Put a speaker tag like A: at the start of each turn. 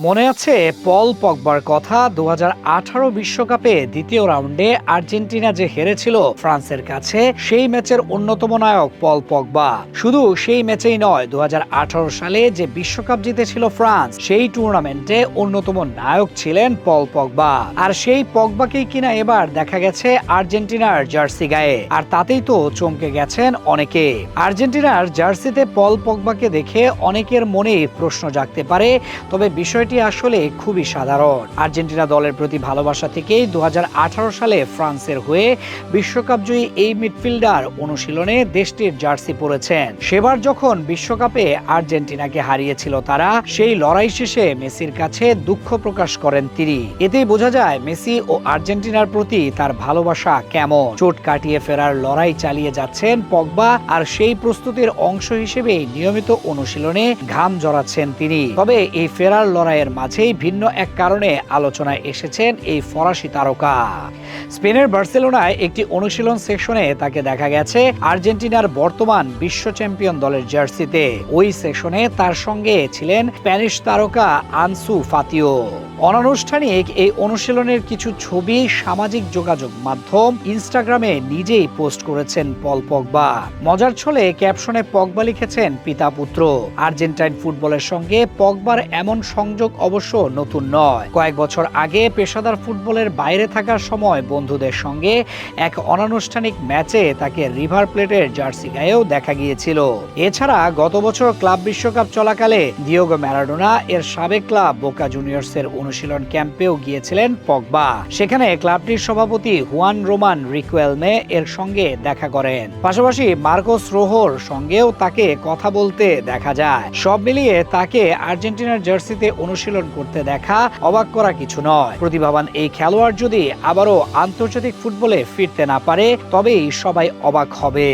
A: মনে আছে পল পগবার কথা 2018 বিশ্বকাপে দ্বিতীয় রাউন্ডে আর্জেন্টিনা যে হেরেছিল ফ্রান্সের কাছে, সেই ম্যাচের অন্যতম নায়ক পল পগবা। শুধু সেই ম্যাচেই নয়, 2018 সালে যে বিশ্বকাপ জিতেছিল ফ্রান্স, সেই টুর্নামেন্টে অন্যতম নায়ক ছিলেন পল পগবা। আর সেই পগবাকেই কিনা এবার দেখা গেছে আর্জেন্টিনার জার্সি গায়ে, আর তাতেই তো চমকে গেছেন অনেকে। আর্জেন্টিনার জার্সিতে পল পগবাকে দেখে অনেকের মনেই প্রশ্ন জাগতে পারে, তবে বিষয়টি আসলে খুবই সাধারণ। আর্জেন্টিনা দলের প্রতি ভালোবাসা থেকেই 2018 সালে ফ্রান্সের হয়ে বিশ্বকাপ জয়ী এই মিডফিল্ডার অনুশীলনে দেশটির জার্সি পরেছেন। সেবার যখন বিশ্বকাপে আর্জেন্টিনাকে হারিয়েছিল তারা, সেই লড়াই শেষে মেসির কাছে দুঃখ প্রকাশ করেন তিনি। এতেই বোঝা যায় মেসি ও আর্জেন্টিনার প্রতি তার ভালোবাসা কেমন। চোট কাটিয়ে ফেরার লড়াই চালিয়ে যাচ্ছেন পগবা, আর সেই প্রস্তুতির অংশ হিসেবেই নিয়মিত অনুশীলনে ঘাম জড়াচ্ছেন তিনি। তবে এই ফেরার লড়াইয়ের মাঝেই ভিন্ন এক কারণে আলোচনায় এসেছেন এই ফরাসি তারকা। স্পেনের বার্সেলোনায় একটি অনুশীলন সেকশনে তাকে দেখা গেছে আর্জেন্টিনার বর্তমান বিশ্ব চ্যাম্পিয়ন দলের জার্সিতে। ওই সেকশনে তার সঙ্গে ছিলেন স্প্যানিশ তারকা আনসু ফাতিও। অনানুষ্ঠানিক এই অনুশীলনের কিছু ছবি সামাজিক যোগাযোগ মাধ্যম ইনস্টাগ্রামে নিজেই পোস্ট করেছেন পল পগবা। মজার ছলে ক্যাপশনে পগবা লিখেছেন পিতা পুত্র। আর্জেন্টাইন ফুটবলের সঙ্গে পগবার এমন সংযোগ অবশ্য নতুন নয়। কয়েক বছর আগে পেশাদার ফুটবলের বাইরে থাকার সময় বন্ধুদের সঙ্গে এক অনানুষ্ঠানিক ম্যাচে তাকে রিভার প্লেটের জার্সি গায়েও দেখা গিয়েছিল। এছাড়া গত বছর ক্লাব বিশ্বকাপ চলাকালে দিয়েগো ম্যারাডোনা এর সাবেক ক্লাব বোকা জুনিয়র্সের অনুশীলন ক্যাম্পেও গিয়েছিলেন পগবা। সেখানে ক্লাবটির সভাপতি হুয়ান রোমান রিকুয়েলমে এর সঙ্গে দেখা করেন। পাশাপাশি মার্কোস রোহোর সঙ্গেও তাকে কথা বলতে দেখা যায়। সব মিলিয়ে তাকে আর্জেন্টিনার জার্সিতে অনুশীলন করতে দেখা অবাক করা কিছু নয়। প্রতিভাবান এই খেলোয়াড় যদি আবারও আন্তর্জাতিক ফুটবলে ফিরতে না পারে, তবেই সবাই অবাক হবে।